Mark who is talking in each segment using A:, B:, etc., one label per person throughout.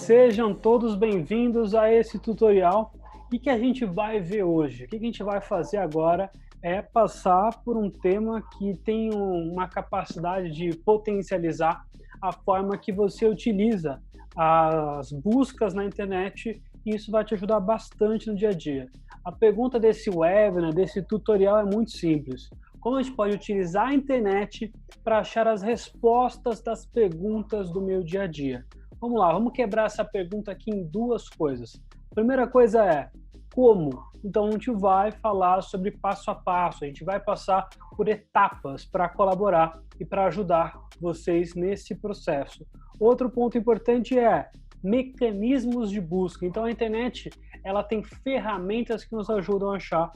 A: Sejam todos bem-vindos a esse tutorial. O que a gente vai ver hoje? O que a gente vai fazer agora é passar por um tema que tem uma capacidade de potencializar a forma que você utiliza as buscas na internet, e isso vai te ajudar bastante no dia a dia. A pergunta desse webinar, desse tutorial é muito simples. Como a gente pode utilizar a internet para achar as respostas das perguntas do meu dia a dia? Vamos lá, vamos quebrar essa pergunta aqui em duas coisas. A primeira coisa é como? Então a gente vai falar sobre passo a passo, a gente vai passar por etapas para colaborar e para ajudar vocês nesse processo. Outro ponto importante é mecanismos de busca. Então a internet, ela tem ferramentas que nos ajudam a achar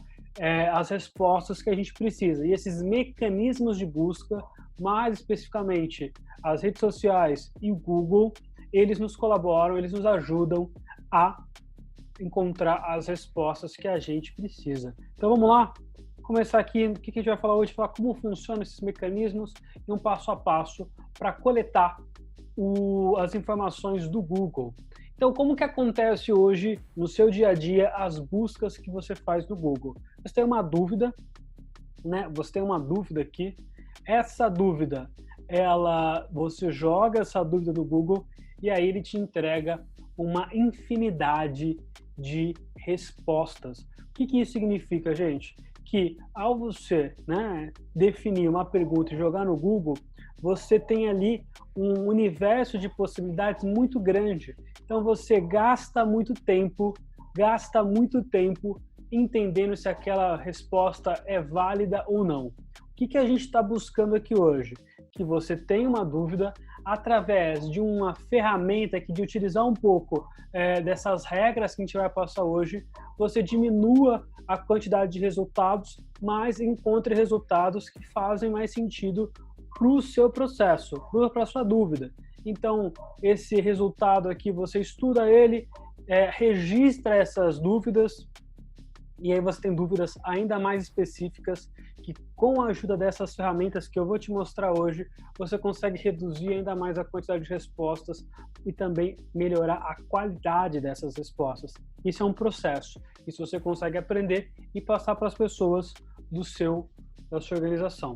A: as respostas que a gente precisa. E esses mecanismos de busca, mais especificamente as redes sociais e o Google, eles nos colaboram, eles nos ajudam a encontrar as respostas que a gente precisa. Então vamos lá, começar aqui, o que a gente vai falar hoje? Falar como funcionam esses mecanismos e um passo a passo para coletar as informações do Google. Então, como que acontece hoje no seu dia a dia as buscas que você faz no Google? Você tem uma dúvida, né? Você tem uma dúvida aqui. Essa dúvida, você joga essa dúvida no Google e aí ele te entrega uma infinidade de respostas. O que isso significa, gente? Que ao você, né, definir uma pergunta e jogar no Google, você tem ali um universo de possibilidades muito grande. Então você gasta muito tempo entendendo se aquela resposta é válida ou não. O que a gente está buscando aqui hoje? Que você tenha uma dúvida, através de uma ferramenta que de utilizar um pouco dessas regras que a gente vai passar hoje, você diminua a quantidade de resultados, mas encontre resultados que fazem mais sentido para o seu processo, para a sua dúvida. Então, esse resultado aqui, você estuda ele, registra essas dúvidas, e aí você tem dúvidas ainda mais específicas que, com a ajuda dessas ferramentas que eu vou te mostrar hoje, você consegue reduzir ainda mais a quantidade de respostas e também melhorar a qualidade dessas respostas. Isso é um processo. Isso você consegue aprender e passar para as pessoas da sua organização.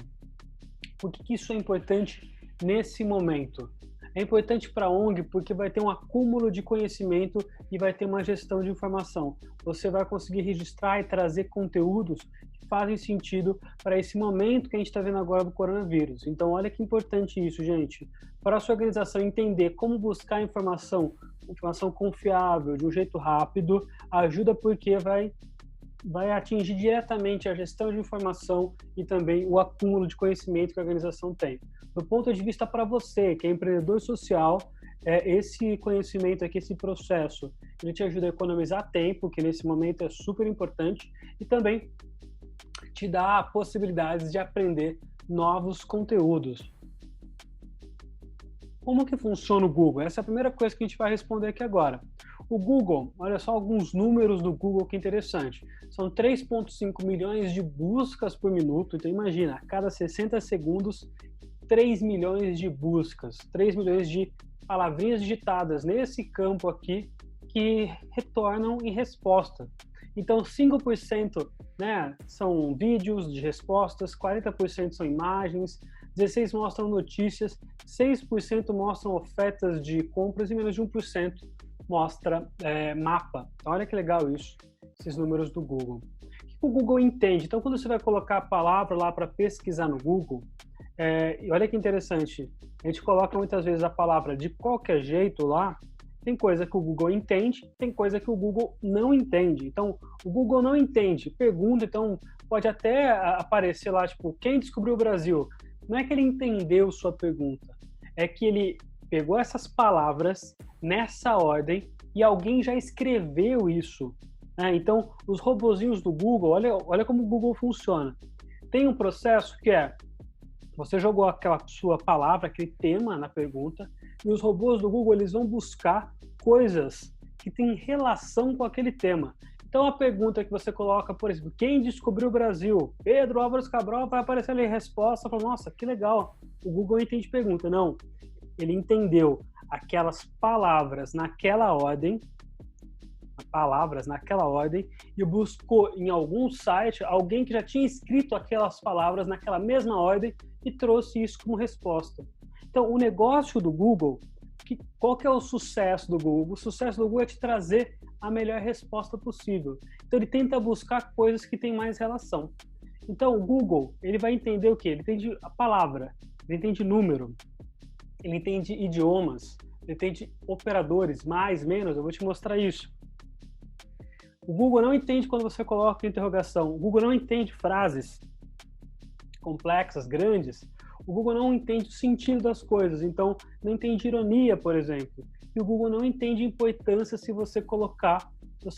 A: Por que isso é importante nesse momento? É importante para a ONG porque vai ter um acúmulo de conhecimento e vai ter uma gestão de informação. Você vai conseguir registrar e trazer conteúdos que fazem sentido para esse momento que a gente está vendo agora do coronavírus. Então, olha que importante isso, gente. Para a sua organização entender como buscar informação confiável, de um jeito rápido, ajuda porque vai atingir diretamente a gestão de informação e também o acúmulo de conhecimento que a organização tem. Do ponto de vista para você, que é empreendedor social, esse conhecimento aqui, esse processo, ele te ajuda a economizar tempo, que nesse momento é super importante, e também te dá possibilidades de aprender novos conteúdos. Como que funciona o Google? Essa é a primeira coisa que a gente vai responder aqui agora. O Google, olha só alguns números do Google que interessante. São 3,5 milhões de buscas por minuto. Então imagina, a cada 60 segundos, 3 milhões de buscas, 3 milhões de palavrinhas digitadas nesse campo aqui que retornam em resposta. Então 5%, né, são vídeos de respostas, 40% são imagens, 16% mostram notícias, 6% mostram ofertas de compras e menos de 1% mostra mapa. Então, olha que legal isso, esses números do Google. O que o Google entende? Então, quando você vai colocar a palavra lá para pesquisar no Google, e olha que interessante, a gente coloca muitas vezes a palavra de qualquer jeito lá, tem coisa que o Google entende, tem coisa que o Google não entende. Então, o Google não entende, pergunta, então pode até aparecer lá, tipo, quem descobriu o Brasil? Não é que ele entendeu sua pergunta, é que ele pegou essas palavras nessa ordem e alguém já escreveu isso. Né? Então, os robozinhos do Google, olha como o Google funciona. Tem um processo que você jogou aquela sua palavra, aquele tema na pergunta, e os robôs do Google eles vão buscar coisas que têm relação com aquele tema. Então, a pergunta que você coloca, por exemplo, quem descobriu o Brasil? Pedro Álvares Cabral, vai aparecer ali a resposta, fala, nossa, que legal, o Google entende pergunta. Não, ele entendeu aquelas palavras naquela ordem, e buscou em algum site alguém que já tinha escrito aquelas palavras naquela mesma ordem e trouxe isso como resposta. Então, o negócio do Google, qual que é o sucesso do Google? O sucesso do Google é te trazer a melhor resposta possível. Então, ele tenta buscar coisas que têm mais relação. Então, o Google, ele vai entender o quê? Ele entende a palavra, ele entende número, ele entende idiomas, ele entende operadores, mais, menos, eu vou te mostrar isso. O Google não entende quando você coloca interrogação. O Google não entende frases complexas, grandes. O Google não entende o sentido das coisas. Então, não entende ironia, por exemplo. E o Google não entende importância se você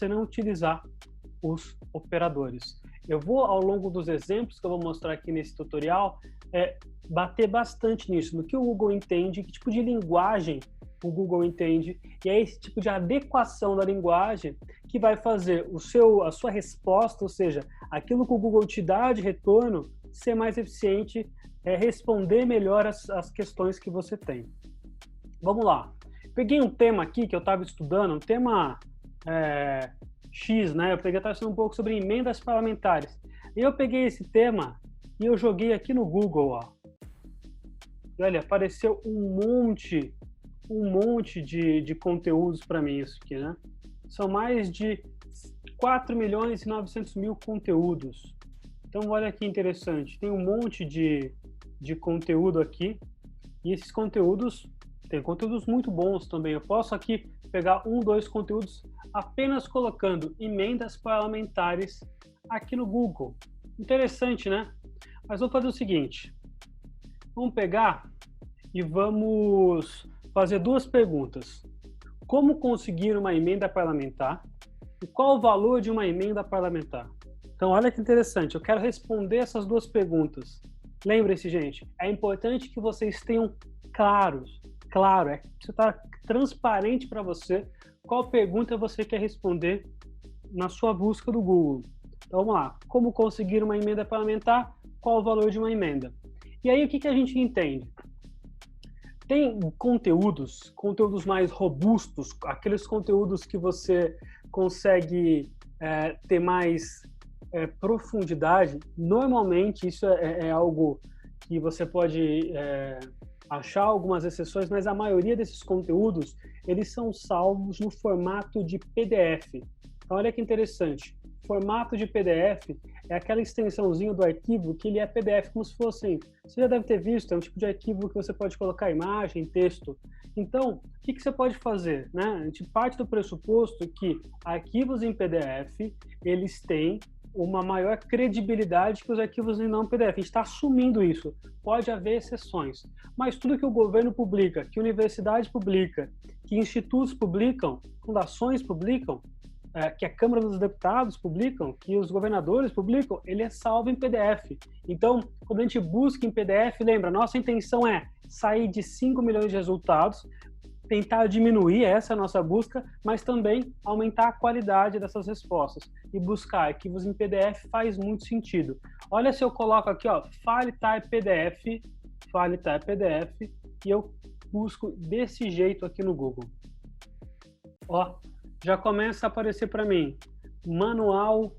A: não utilizar os operadores. Eu vou, ao longo dos exemplos que eu vou mostrar aqui nesse tutorial, bater bastante nisso, no que o Google entende, que tipo de linguagem o Google entende, e é esse tipo de adequação da linguagem que vai fazer a sua resposta, ou seja, aquilo que o Google te dá de retorno, ser mais eficiente, responder melhor as questões que você tem. Vamos lá. Peguei um tema aqui que eu estava estudando, um tema X, né? Eu estava estudando um pouco sobre emendas parlamentares. E eu peguei esse tema e eu joguei aqui no Google, ó. E olha, apareceu um monte de conteúdos para mim isso aqui, né? São mais de 4.900.000 conteúdos. Então, olha que interessante. Tem um monte de conteúdo aqui. E esses conteúdos, tem conteúdos muito bons também. Eu posso aqui pegar 2 conteúdos apenas colocando emendas parlamentares aqui no Google. Interessante, né? Mas vamos fazer o seguinte. Vamos pegar e vamos fazer 2 perguntas. Como conseguir uma emenda parlamentar? E qual o valor de uma emenda parlamentar? Então, olha que interessante. Eu quero responder essas 2 perguntas. Lembre-se, gente, é importante que vocês tenham claro, isso está transparente para você qual pergunta você quer responder na sua busca do Google. Então, vamos lá. Como conseguir uma emenda parlamentar? Qual o valor de uma emenda? E aí, o que a gente entende? Tem conteúdos mais robustos, aqueles conteúdos que você consegue ter mais profundidade. Normalmente, isso é algo que você pode achar algumas exceções, mas a maioria desses conteúdos, eles são salvos no formato de PDF. Então, olha que interessante. Formato de PDF é aquela extensãozinha do arquivo que ele é PDF, como se fosse, você já deve ter visto, é um tipo de arquivo que você pode colocar imagem, texto. Então, o que você pode fazer? Né? A gente parte do pressuposto que arquivos em PDF, eles têm uma maior credibilidade que os arquivos em não PDF. A gente está assumindo isso. Pode haver exceções. Mas tudo que o governo publica, que a universidade publica, que institutos publicam, fundações publicam, que a Câmara dos Deputados publicam, que os governadores publicam, ele é salvo em PDF. Então, quando a gente busca em PDF, lembra, nossa intenção é sair de 5 milhões de resultados, tentar diminuir, essa é a nossa busca, mas também aumentar a qualidade dessas respostas. E buscar arquivos em PDF faz muito sentido. Olha se eu coloco aqui, ó, file type PDF, e eu busco desse jeito aqui no Google. Ó, já começa a aparecer para mim, manual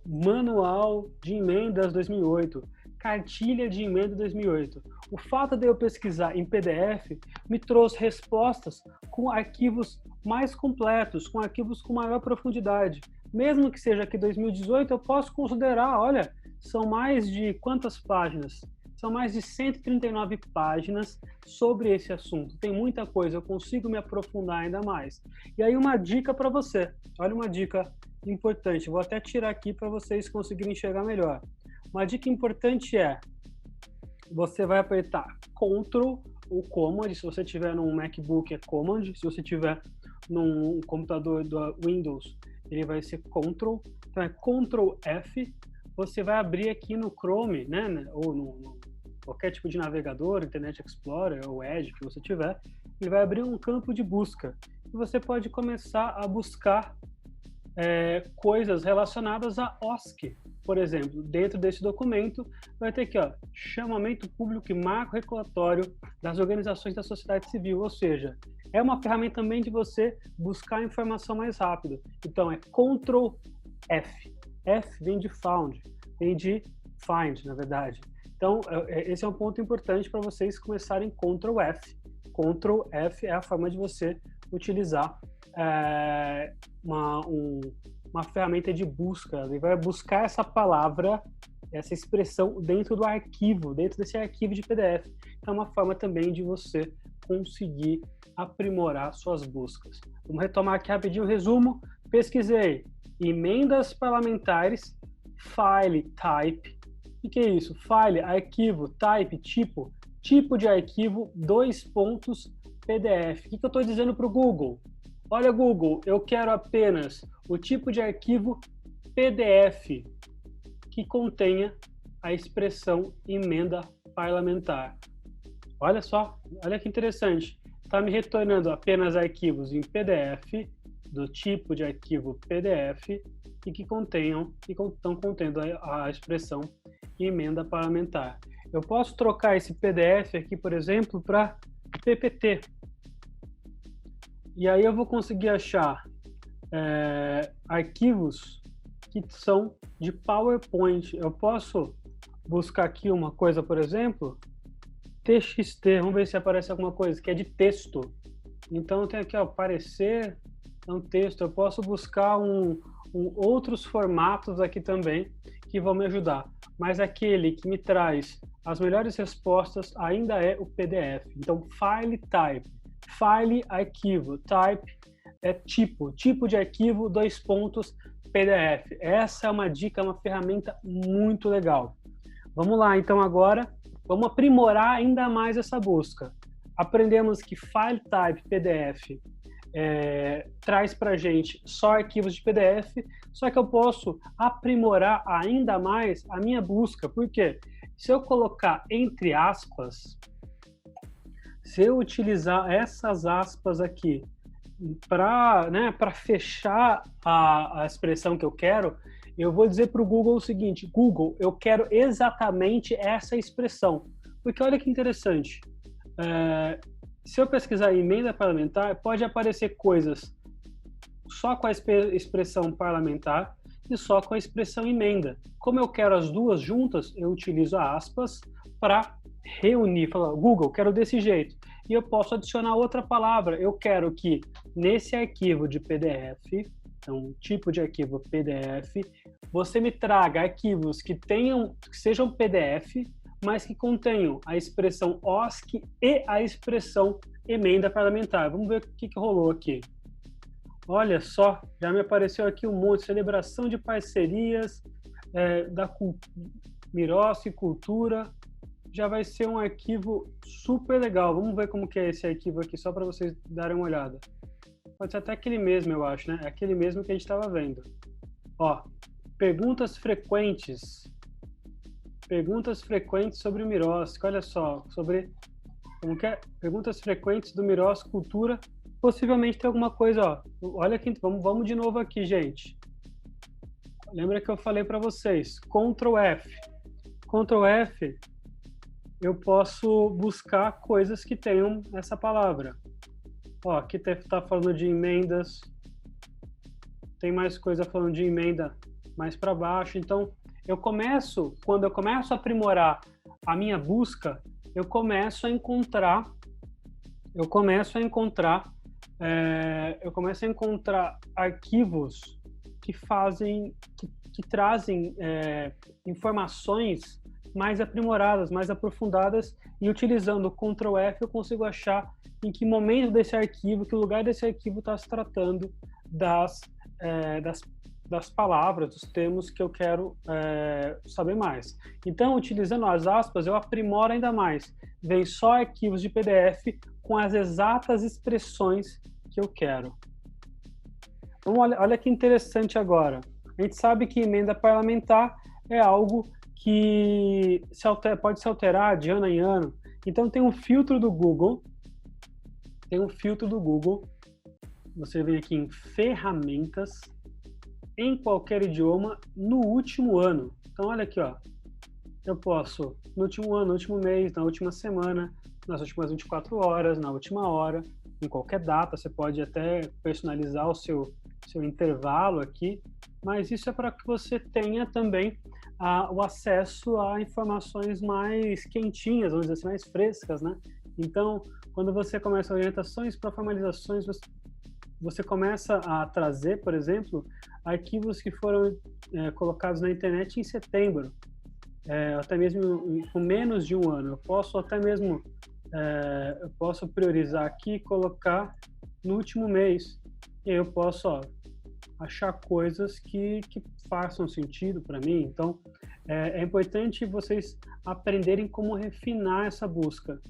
A: de emendas 2008, cartilha de emenda 2008. O fato de eu pesquisar em PDF me trouxe respostas com arquivos mais completos, com arquivos com maior profundidade. Mesmo que seja aqui 2018, eu posso considerar, olha, são mais de quantas páginas? São mais de 139 páginas sobre esse assunto. Tem muita coisa, eu consigo me aprofundar ainda mais. E aí uma dica para você. Olha uma dica importante. Vou até tirar aqui para vocês conseguirem enxergar melhor. Uma dica importante é, você vai apertar Ctrl ou Command. Se você tiver num MacBook é Command. Se você tiver num computador do Windows, ele vai ser Ctrl. Então é Ctrl F. Você vai abrir aqui no Chrome, né, ou no qualquer tipo de navegador, Internet Explorer ou Edge que você tiver, ele vai abrir um campo de busca. E você pode começar a buscar coisas relacionadas a OSCE. Por exemplo, dentro desse documento vai ter aqui, ó, chamamento público e marco regulatório das organizações da sociedade civil, ou seja, é uma ferramenta também de você buscar informação mais rápido. Então é Ctrl F. F vem de found, vem de find, na verdade. Então esse é um ponto importante para vocês começarem Ctrl F. Ctrl F é a forma de você utilizar uma ferramenta de busca. Ele vai buscar essa palavra, essa expressão dentro do arquivo, dentro desse arquivo de PDF. Então, é uma forma também de você conseguir aprimorar suas buscas. Vamos retomar aqui rapidinho o resumo. Pesquisei emendas parlamentares, file type. O que é isso? File, arquivo, type, tipo de arquivo, 2 pontos, PDF. O que eu estou dizendo para o Google? Olha, Google, eu quero apenas o tipo de arquivo PDF que contenha a expressão emenda parlamentar. Olha só, olha que interessante. Está me retornando apenas arquivos em PDF, do tipo de arquivo PDF, e que estão contendo a expressão emenda parlamentar. Eu posso trocar esse PDF aqui, por exemplo, para PPT. E aí eu vou conseguir achar arquivos que são de PowerPoint. Eu posso buscar aqui uma coisa, por exemplo, TXT. Vamos ver se aparece alguma coisa que é de texto. Então tem aqui, ó, parecer, é um texto. Eu posso buscar outros formatos aqui também que vão me ajudar. Mas aquele que me traz as melhores respostas ainda é o PDF. Então, File Type. File, arquivo, type é tipo de arquivo, 2 pontos, PDF. Essa é uma dica, uma ferramenta muito legal. Vamos lá, então agora, vamos aprimorar ainda mais essa busca. Aprendemos que File Type PDF traz para gente só arquivos de PDF, só que eu posso aprimorar ainda mais a minha busca. Por quê? Se eu colocar entre aspas, se eu utilizar essas aspas aqui para fechar a expressão que eu quero, eu vou dizer para o Google o seguinte: Google, eu quero exatamente essa expressão. Porque olha que interessante, se eu pesquisar emenda parlamentar, pode aparecer coisas só com a expressão parlamentar e só com a expressão emenda. Como eu quero as duas juntas, eu utilizo aspas para reunir, falar, Google, quero desse jeito. E eu posso adicionar outra palavra. Eu quero que nesse arquivo de PDF, então tipo de arquivo PDF, você me traga arquivos que sejam PDF, mas que contenham a expressão OSCE e a expressão emenda parlamentar. Vamos ver o que rolou aqui. Olha só, já me apareceu aqui um monte, celebração de parcerias da Miroski Cultura. Já vai ser um arquivo super legal. Vamos ver como que é esse arquivo aqui, só para vocês darem uma olhada. Pode ser até aquele mesmo, eu acho, né? É aquele mesmo que a gente estava vendo. Ó, perguntas frequentes. Perguntas frequentes sobre o Miroski. Olha só, sobre como que é? Perguntas frequentes do Miroski Cultura. Possivelmente tem alguma coisa, ó. Olha aqui, vamos de novo aqui, gente. Lembra que eu falei para vocês, Ctrl F. Ctrl F, eu posso buscar coisas que tenham essa palavra. Ó, aqui tá falando de emendas. Tem mais coisa falando de emenda mais para baixo. Então, quando eu começo a aprimorar a minha busca, eu começo a encontrar arquivos que trazem informações mais aprimoradas, mais aprofundadas, e utilizando o Ctrl F eu consigo achar em que momento desse arquivo, que lugar desse arquivo está se tratando das palavras, dos termos que eu quero saber mais. Então, utilizando as aspas, eu aprimoro ainda mais. Vem só arquivos de PDF com as exatas expressões que eu quero. Então, olha que interessante agora. A gente sabe que emenda parlamentar é algo que pode se alterar de ano em ano. Então, tem um filtro do Google. Você vem aqui em ferramentas. em qualquer idioma no último ano. Então, olha aqui, ó. Eu posso, no último ano, no último mês, na última semana, nas últimas 24 horas, na última hora, em qualquer data. Você pode até personalizar o seu intervalo aqui, mas isso é para que você tenha também o acesso a informações mais quentinhas, vamos dizer assim, mais frescas, né? Então, quando você começa orientações para formalizações, você começa a trazer, por exemplo, arquivos que foram colocados na internet em setembro, até mesmo com menos de um ano. Eu posso até mesmo eu posso priorizar aqui e colocar no último mês. E aí eu posso achar coisas que façam sentido para mim. Então, é importante vocês aprenderem como refinar essa busca.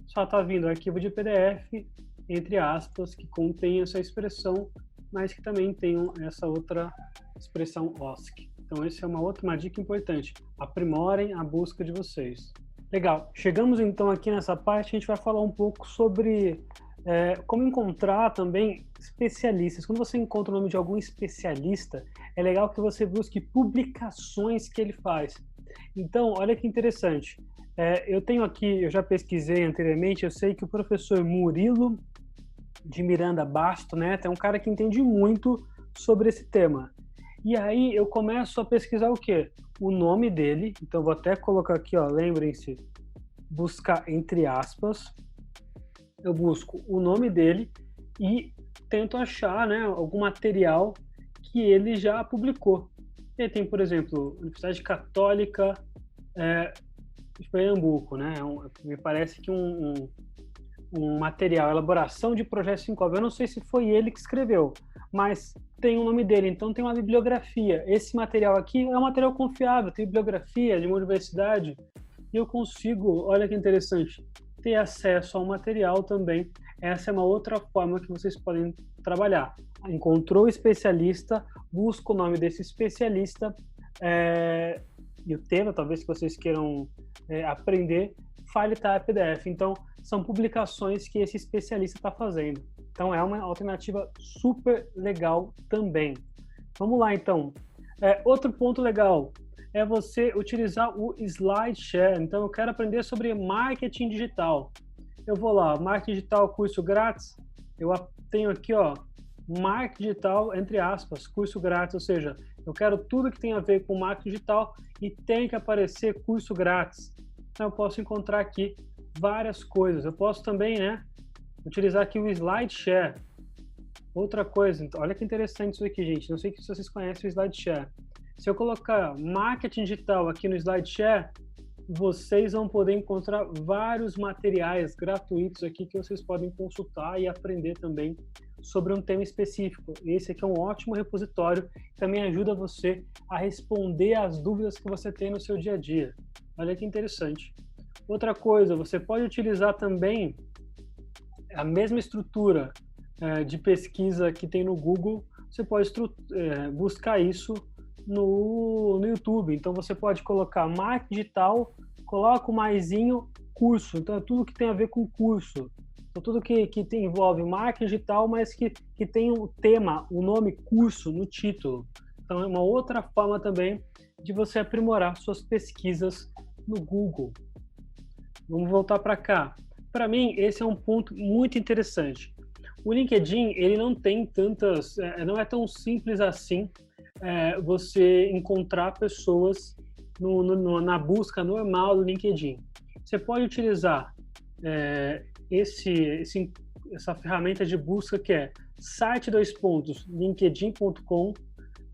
A: Só está vindo arquivo de PDF, entre aspas, que contém essa expressão, mas que também tem essa outra expressão OSC. Então, essa é uma dica importante. Aprimorem a busca de vocês. Legal. Chegamos, então, aqui nessa parte, a gente vai falar um pouco sobre como encontrar também especialistas. Quando você encontra o nome de algum especialista, é legal que você busque publicações que ele faz. Então, olha que interessante. Eu tenho aqui, eu já pesquisei anteriormente, eu sei que o professor Murilo de Miranda Basto Neto é um cara que entende muito sobre esse tema. E aí eu começo a pesquisar o quê? O nome dele. Então, vou até colocar aqui, ó, lembrem-se, buscar entre aspas. Eu busco o nome dele e tento achar, né, algum material que ele já publicou. Ele tem, por exemplo, Universidade Católica de Pernambuco, né? Me parece que um material, elaboração de projetos 5 Eu não sei se foi ele que escreveu, mas tem o nome dele, então tem uma bibliografia. Esse material aqui é um material confiável, tem bibliografia de uma universidade, e eu consigo, olha que interessante, ter acesso ao material também. Essa é uma outra forma que vocês podem trabalhar. Encontrou o especialista, busca o nome desse especialista e o tema, talvez, que vocês queiram aprender, file type PDF. Então, são publicações que esse especialista está fazendo. Então, é uma alternativa super legal também. Vamos lá, então. Outro ponto legal é você utilizar o SlideShare. Então, eu quero aprender sobre marketing digital. Eu vou lá, marketing digital, curso grátis. Eu tenho aqui, ó, marketing digital, entre aspas, curso grátis, ou seja, eu quero tudo que tem a ver com marketing digital e tem que aparecer curso grátis. Então, eu posso encontrar aqui várias coisas. Eu posso também, né, utilizar aqui o SlideShare. Outra coisa, então, olha que interessante isso aqui, gente. Não sei se vocês conhecem o SlideShare. Se eu colocar marketing digital aqui no SlideShare, vocês vão poder encontrar vários materiais gratuitos aqui que vocês podem consultar e aprender também sobre um tema específico. Esse aqui é um ótimo repositório, também ajuda você a responder às dúvidas que você tem no seu dia a dia. Olha que interessante. Outra coisa, você pode utilizar também a mesma estrutura de pesquisa que tem no Google, você pode buscar isso no YouTube. Então, você pode colocar marketing digital, coloca o maisinho, curso. Então, é tudo que tem a ver com curso. Então, tudo que envolve marketing digital, mas que tem o tema, o nome curso no título. Então, é uma outra forma também de você aprimorar suas pesquisas no Google. Vamos voltar para cá. Para mim, esse é um ponto muito interessante. O LinkedIn, ele não tem tantas, não é tão simples assim você encontrar pessoas na busca normal do LinkedIn. Você pode utilizar essa ferramenta de busca que é site_linkedin.com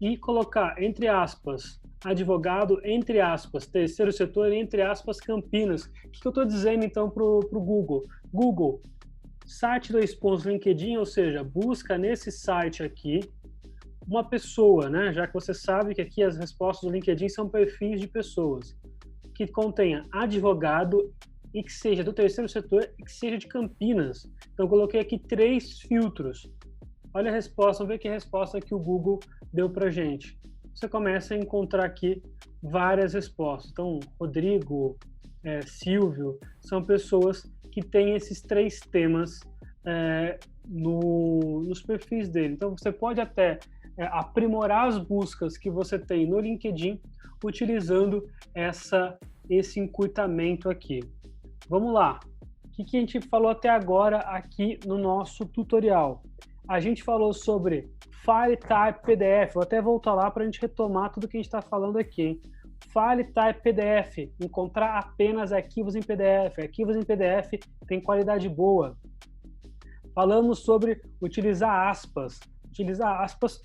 A: e colocar, entre aspas, advogado, entre aspas, terceiro setor, entre aspas, Campinas. O que eu estou dizendo, então, para o Google? Google, site_LinkedIn, ou seja, busca nesse site aqui uma pessoa, né? Já que você sabe que aqui as respostas do LinkedIn são perfis de pessoas, que contenha advogado e que seja do terceiro setor e que seja de Campinas. Então, eu coloquei aqui 3 filtros. Olha a resposta, vamos ver que resposta que o Google deu para gente. Você começa a encontrar aqui várias respostas. Então, Rodrigo, Silvio, são pessoas que têm esses 3 temas nos perfis dele. Então, você pode até aprimorar as buscas que você tem no LinkedIn utilizando esse encurtamento aqui. Vamos lá. O que a gente falou até agora aqui no nosso tutorial? A gente falou sobre File Type PDF. Vou até voltar lá para a gente retomar tudo que a gente está falando aqui, hein? File Type PDF, encontrar apenas arquivos em PDF. Arquivos em PDF tem qualidade boa. Falamos sobre utilizar aspas. Utilizar aspas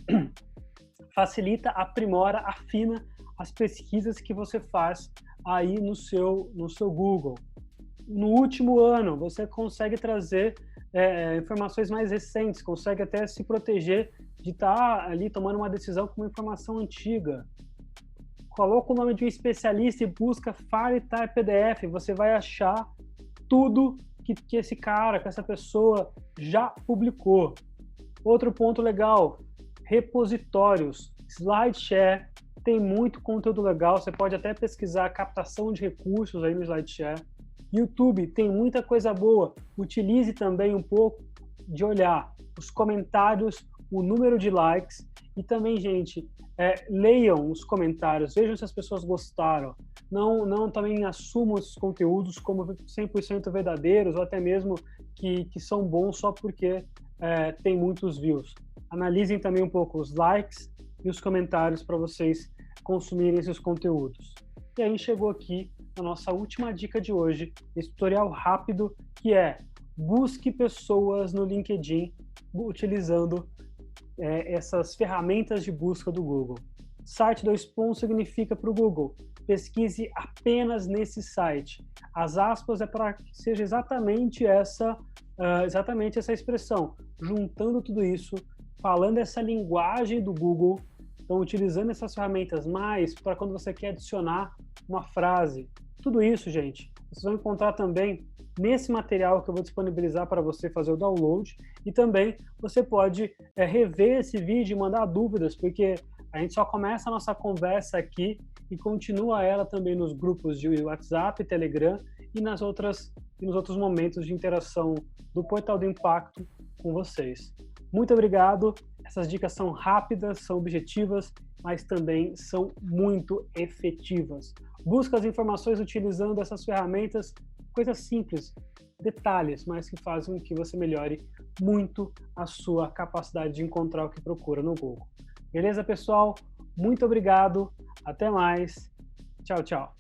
A: facilita, aprimora, afina as pesquisas que você faz aí no seu Google. No último ano, você consegue trazer informações mais recentes, consegue até se proteger de estar ali tomando uma decisão com uma informação antiga. Coloca o nome de um especialista e busca File Type PDF, você vai achar tudo que esse cara, que essa pessoa já publicou. Outro ponto legal, repositórios, SlideShare, tem muito conteúdo legal, você pode até pesquisar a captação de recursos aí no SlideShare. YouTube tem muita coisa boa, utilize também um pouco de olhar os comentários, o número de likes e também, gente, leiam os comentários, vejam se as pessoas gostaram. Não também assumam esses conteúdos como 100% verdadeiros ou até mesmo que são bons só porque tem muitos views. Analisem também um pouco os likes e os comentários para vocês consumirem esses conteúdos. E aí chegou aqui a nossa última dica de hoje, esse tutorial rápido, que é busque pessoas no LinkedIn utilizando essas ferramentas de busca do Google. Site 2 pontos significa para o Google, pesquise apenas nesse site. As aspas é para que seja exatamente essa expressão, juntando tudo isso, falando essa linguagem do Google, então utilizando essas ferramentas mais para quando você quer adicionar uma frase. Tudo isso, gente, vocês vão encontrar também nesse material que eu vou disponibilizar para você fazer o download, e também você pode rever esse vídeo e mandar dúvidas, porque a gente só começa a nossa conversa aqui e continua ela também nos grupos de WhatsApp, Telegram e nos outros momentos de interação do Portal do Impacto com vocês. Muito obrigado. Essas dicas são rápidas, são objetivas, mas também são muito efetivas. Busca as informações utilizando essas ferramentas, coisas simples, detalhes, mas que fazem com que você melhore muito a sua capacidade de encontrar o que procura no Google. Beleza, pessoal? Muito obrigado. Até mais. Tchau, tchau.